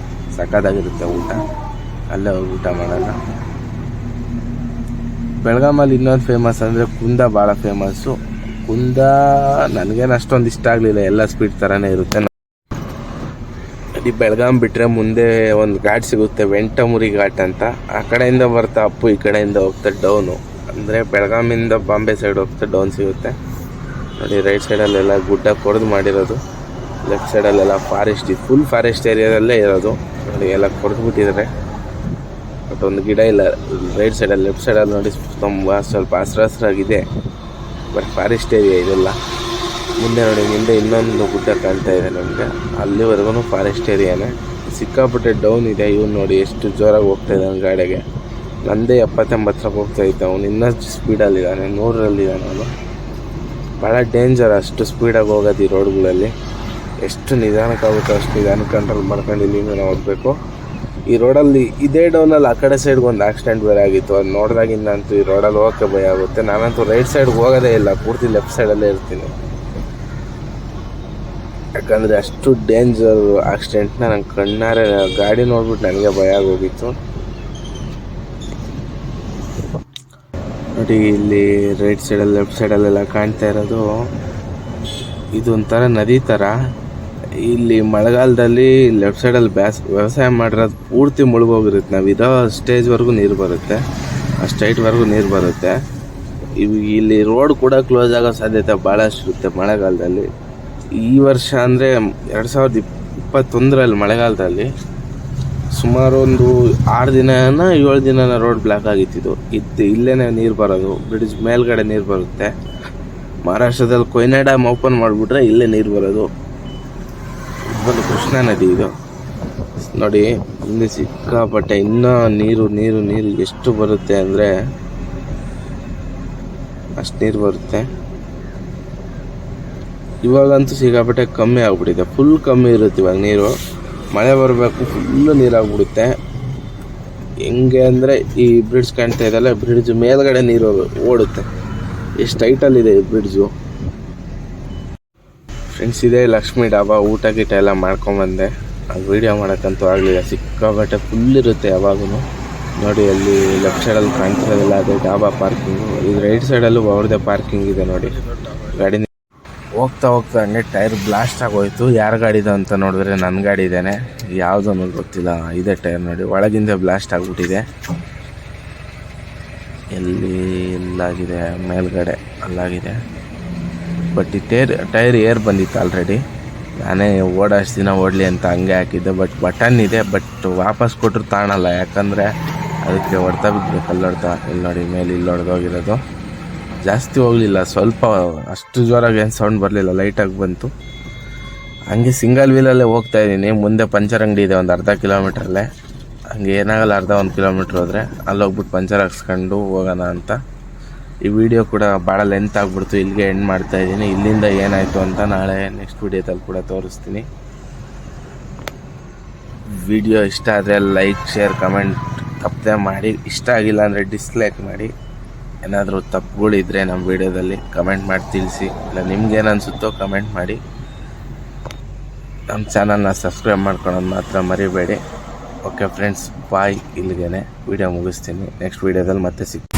ಸಖತ್ತಾಗಿರುತ್ತೆ ಊಟ. ಅಲ್ಲೇ ಹೋಗಿ ಊಟ ಮಾಡೋಣ. ಬೆಳಗಾಮಲ್ಲಿ ಇನ್ನೊಂದು ಫೇಮಸ್ ಅಂದರೆ ಕುಂದ ಭಾಳ ಫೇಮಸ್ಸು. ಕುಂದ ನನಗೇನು ಅಷ್ಟೊಂದು ಇಷ್ಟ ಆಗಲಿಲ್ಲ, ಎಲ್ಲ ಸ್ವೀಟ್ ಥರನೇ ಇರುತ್ತೆ. ಈ ಬೆಳಗಾಂ ಬಿಟ್ಟರೆ ಮುಂದೆ ಒಂದು ಘಾಟ್ ಸಿಗುತ್ತೆ, ವೆಂಟಮುರಿ ಘಾಟ್ ಅಂತ. ಆ ಕಡೆಯಿಂದ ಬರ್ತಾ ಅಪ್ಪು, ಈ ಕಡೆಯಿಂದ ಹೋಗ್ತಾ ಡೌನು. ಅಂದರೆ ಬೆಳಗಾಮಿಂದ ಬಾಂಬೆ ಸೈಡ್ ಹೋಗ್ತಾ ಡೌನ್ ಸಿಗುತ್ತೆ ನೋಡಿ. ರೈಟ್ ಸೈಡಲ್ಲೆಲ್ಲ ಗುಡ್ಡ ಕೊರೆದು ಮಾಡಿರೋದು, ಲೆಫ್ಟ್ ಸೈಡಲ್ಲೆಲ್ಲ ಫಾರೆಸ್ಟ್, ಫುಲ್ ಫಾರೆಸ್ಟ್ ಏರಿಯಾದಲ್ಲೇ ಇರೋದು ನೋಡಿ. ಎಲ್ಲ ಕೊರೆದು ಬಿಟ್ಟಿದ್ದಾರೆ, ಬಟ್ ಒಂದು ಗಿಡ ಇಲ್ಲ ರೈಟ್ ಸೈಡಲ್ಲಿ. ಲೆಫ್ಟ್ ಸೈಡಲ್ಲಿ ನೋಡಿ ತುಂಬ ಸ್ವಲ್ಪ ಹಸಿರಾಗಿದೆ, ಬಟ್ ಫಾರೆಸ್ಟ್ ಏರಿಯಾ ಇದೆಲ್ಲ. ಮುಂದೆ ನೋಡಿ, ಮುಂದೆ ಇನ್ನೊಂದು ಗುಡ್ಡ ಕಾಣ್ತಾ ಇದೆ ನಮಗೆ, ಅಲ್ಲಿವರೆಗೂ ಫಾರೆಸ್ಟ್ ಏರಿಯಾನೇ. ಸಿಕ್ಕಾಪಟ್ಟೆ ಡೌನ್ ಇದೆ. ಇವ್ನು ನೋಡಿ ಎಷ್ಟು ಜೋರಾಗಿ ಹೋಗ್ತಾ ಇದ್ದಾನೆ ಗಾಡಿಗೆ. ನಂದೇ 70-80 ಹೋಗ್ತಾ ಇದ್ದ, ಅವನು ಇನ್ನಷ್ಟು ಸ್ಪೀಡಲ್ಲಿದ್ದಾನೆ, 100ರಲ್ಲಿದ್ದಾನೆ ಅವನು. ಭಾಳ ಡೇಂಜರ್ ಅಷ್ಟು ಸ್ಪೀಡಾಗಿ ಹೋಗೋದು ಈ ರೋಡ್ಗಳಲ್ಲಿ. ಎಷ್ಟು ನಿಧಾನಕ್ಕಾಗುತ್ತೋ ಅಷ್ಟು ನಿಧಾನಕ್ಕೆ ಕಂಟ್ರೋಲ್ ಮಾಡ್ಕೊಂಡು ಇಲ್ಲಿಂದ ನಾವು ಹೋಗಬೇಕು. ಈ ರೋಡಲ್ಲಿ ಇದೇ ಡೌನಲ್ಲಿ ಆ ಕಡೆ ಸೈಡ್ಗೆ ಒಂದು ಆಕ್ಸಿಡೆಂಟ್ ಬೇರೆ ಆಗಿತ್ತು. ಅದು ನೋಡಿದಾಗಿಂದ ಅಂತೂ ಈ ರೋಡಲ್ಲಿ ಹೋಗೋಕ್ಕೆ ಭಯ ಆಗುತ್ತೆ. ನಾನಂತೂ ರೈಟ್ ಸೈಡ್ಗೆ ಹೋಗೋದೇ ಇಲ್ಲ, ಪೂರ್ತಿ ಲೆಫ್ಟ್ ಸೈಡಲ್ಲೇ ಇರ್ತೀನಿ. ಯಾಕಂದರೆ ಅಷ್ಟು ಡೇಂಜರ್ ಆಕ್ಸಿಡೆಂಟ್ನ ನಂಗೆ ಕಣ್ಣಾರೆ ಗಾಡಿ ನೋಡ್ಬಿಟ್ಟು ನನಗೆ ಭಯ ಆಗೋಗಿತ್ತು ನೋಡಿ. ಇಲ್ಲಿ ರೈಟ್ ಸೈಡಲ್ಲಿ ಲೆಫ್ಟ್ ಸೈಡಲ್ಲೆಲ್ಲ ಕಾಣ್ತಾ ಇರೋದು ಇದೊಂಥರ ನದಿ ಥರ. ಇಲ್ಲಿ ಮಳೆಗಾಲದಲ್ಲಿ ಲೆಫ್ಟ್ ಸೈಡಲ್ಲಿ ವ್ಯವಸಾಯ ಮಾಡಿರೋದು ಪೂರ್ತಿ ಮುಳುಗೋಗಿರುತ್ತೆ. ನಾವು ಇರೋ ಸ್ಟೇಜ್ವರೆಗೂ ನೀರು ಬರುತ್ತೆ, ಆ ಸ್ಟೈಟ್ವರೆಗೂ ನೀರು ಬರುತ್ತೆ. ಇಲ್ಲಿ ರೋಡ್ ಕೂಡ ಕ್ಲೋಸ್ ಆಗೋ ಸಾಧ್ಯತೆ ಭಾಳಷ್ಟು ಇರುತ್ತೆ ಮಳೆಗಾಲದಲ್ಲಿ. ಈ ವರ್ಷ ಅಂದರೆ 2021ರಲ್ಲಿ ಮಳೆಗಾಲದಲ್ಲಿ ಸುಮಾರು ಒಂದು 6 ದಿನನ 7 ದಿನನ ರೋಡ್ ಬ್ಲಾಕ್ ಆಗಿತ್ತು. ಇಲ್ಲೇ ನೀರು ಬರೋದು, ಬ್ರಿಡ್ಜ್ ಮೇಲ್ಗಡೆ ನೀರು ಬರುತ್ತೆ. ಮಹಾರಾಷ್ಟ್ರದಲ್ಲಿ ಕೊಯ್ನಾ ಡ್ಯಾಮ್ ಓಪನ್ ಮಾಡಿಬಿಟ್ರೆ ಇಲ್ಲೇ ನೀರು ಬರೋದು. ಒಂದು ಕೃಷ್ಣಾ ನದಿ ಇದು ನೋಡಿ. ಇಲ್ಲಿ ಸಿಕ್ಕಾಪಟ್ಟೆ ಇನ್ನೂ ನೀರು ಎಷ್ಟು ಬರುತ್ತೆ ಅಂದರೆ ಅಷ್ಟು ನೀರು ಬರುತ್ತೆ. ಇವಾಗಂತೂ ಸಿಕ್ಕಾಪಟ್ಟೆ ಕಮ್ಮಿ ಆಗ್ಬಿಟ್ಟಿದೆ, ಫುಲ್ ಕಮ್ಮಿ ಇರುತ್ತೆ ಇವಾಗ ನೀರು. ಮಳೆ ಬರಬೇಕು, ಫುಲ್ಲು ನೀರಾಗ್ಬಿಡುತ್ತೆ. ಹೆಂಗೆ ಅಂದರೆ ಈ ಬ್ರಿಡ್ಜ್ ಕಾಣ್ತಾ ಇದೆಯಲ್ಲ, ಬ್ರಿಡ್ಜ್ ಮೇಲ್ಗಡೆ ನೀರು ಓಡುತ್ತೆ. ಎಷ್ಟು ಹೈಟಲ್ಲಿದೆ ಈ ಬ್ರಿಡ್ಜು. ಫ್ರೆಂಡ್ಸ್, ಇದೇ ಲಕ್ಷ್ಮೀ ಡಾಬಾ. ಊಟ ಗೀಟ ಎಲ್ಲ ಮಾಡ್ಕೊಂಬಂದೆ. ಅದು ವೀಡಿಯೋ ಮಾಡೋಕ್ಕಂತೂ ಆಗಲಿಲ್ಲ, ಸಿಕ್ಕಾಪಟ್ಟೆ ಫುಲ್ ಇರುತ್ತೆ ಯಾವಾಗೂ ನೋಡಿ. ಅಲ್ಲಿ ಲೆಫ್ಟ್ ಸೈಡಲ್ಲಿ ಕಾಣ್ತಿರೋದಿಲ್ಲ, ಅದೇ ಡಾಬಾ ಪಾರ್ಕಿಂಗು. ಇದು ರೈಟ್ ಸೈಡಲ್ಲೂ ಅವ್ರದ್ದೇ ಪಾರ್ಕಿಂಗ್ ಇದೆ ನೋಡಿ. ಗಾಡಿ ಹೋಗ್ತಾ ಹಂಗೆ ಟೈರ್ ಬ್ಲಾಸ್ಟ್ ಆಗೋಯ್ತು. ಯಾರ ಗಾಡಿದು ಅಂತ ನೋಡಿದ್ರೆ ನನ್ನ ಗಾಡಿ ಇದ್ದೇನೆ, ಯಾವುದೋ ಅನ್ನೋದು ಗೊತ್ತಿಲ್ಲ. ಇದೇ ಟೈರ್ ನೋಡಿ, ಒಳಗಿಂದ ಬ್ಲಾಸ್ಟ್ ಆಗಿಬಿಟ್ಟಿದೆ. ಎಲ್ಲಾಗಿದೆ, ಮೇಲ್ಗಡೆ ಅಲ್ಲಾಗಿದೆ. ಬಟ್ ಈ ಟೈರ್ ಏರ್ ಬಂದಿತ್ತು ಆಲ್ರೆಡಿ. ನಾನೇ ಓಡಾಷ್ಟು ದಿನ ಓಡಲಿ ಅಂತ ಹಂಗೆ ಹಾಕಿದ್ದೆ. ಬಟನ್ ಇದೆ, ಬಟ್ ವಾಪಸ್ ಕೊಟ್ಟರು ತಾಣಲ್ಲ, ಯಾಕಂದರೆ ಅದಕ್ಕೆ ಹೊಡ್ತಾ ಬಿದ್ದಬೇಕು. ಹೊಡ್ತಾ ಇಲ್ಲಿ ನೋಡಿ, ಮೇಲೆ ಇಲ್ಲಿ ಹೊಡೆದೋಗಿರೋದು. ಜಾಸ್ತಿ ಹೋಗಲಿಲ್ಲ, ಸ್ವಲ್ಪ ಅಷ್ಟು ಜೋರಾಗಿ ಏನು ಸೌಂಡ್ ಬರಲಿಲ್ಲ, ಲೈಟಾಗಿ ಬಂತು. ಹಂಗೆ ಸಿಂಗಲ್ ವೀಲಲ್ಲೇ ಹೋಗ್ತಾ ಇದ್ದೀನಿ. ಮುಂದೆ ಪಂಚರ್ ಅಂಗಡಿ ಇದೆ ಒಂದು ಅರ್ಧ ಕಿಲೋಮೀಟ್ರಲ್ಲೇ. ಹಂಗೆ ಏನಾಗಲ್ಲ, ಅರ್ಧ 1 ಕಿಲೋಮೀಟ್ರ್ ಹೋದರೆ ಅಲ್ಲಿ ಹೋಗ್ಬಿಟ್ಟು ಪಂಚರ್ ಹಾಕ್ಸ್ಕೊಂಡು ಹೋಗೋಣ ಅಂತ. ಈ ವಿಡಿಯೋ ಕೂಡ ಭಾಳ ಲೆಂತ್ ಆಗಿಬಿಡ್ತು, ಇಲ್ಲಿಗೆ ಎಂಡ್ ಮಾಡ್ತಾಯಿದ್ದೀನಿ. ಇಲ್ಲಿಂದ ಏನಾಯಿತು ಅಂತ ನಾಳೆ ನೆಕ್ಸ್ಟ್ ವಿಡಿಯೋದಲ್ಲಿ ಕೂಡ ತೋರಿಸ್ತೀನಿ. ವಿಡಿಯೋ ಇಷ್ಟ ಆದರೆ ಲೈಕ್, ಶೇರ್, ಕಮೆಂಟ್ ತಪ್ಪದೆ ಮಾಡಿ. ಇಷ್ಟ ಆಗಿಲ್ಲ ಅಂದರೆ ಡಿಸ್ಲೈಕ್ ಮಾಡಿ. ಏನಾದರೂ ತಪ್ಪುಗಳಿದ್ರೆ ನಮ್ಮ ವಿಡಿಯೋದಲ್ಲಿ ಕಮೆಂಟ್ ಮಾಡಿ ತಿಳಿಸಿ. ಇಲ್ಲ ನಿಮ್ಗೇನು ಅನಿಸುತ್ತೋ ಕಮೆಂಟ್ ಮಾಡಿ. ನಮ್ಮ ಚಾನಲ್ನ ಸಬ್ಸ್ಕ್ರೈಬ್ ಮಾಡ್ಕೊಳ್ಳೋದು ಮಾತ್ರ ಮರಿಬೇಡಿ. ಓಕೆ ಫ್ರೆಂಡ್ಸ್, ಬಾಯ್. ಇಲ್ಲಿಗೆ ವಿಡಿಯೋ ಮುಗಿಸ್ತೀನಿ. ನೆಕ್ಸ್ಟ್ ವಿಡಿಯೋದಲ್ಲಿ ಮತ್ತೆ ಸಿಗ್ತೀನಿ.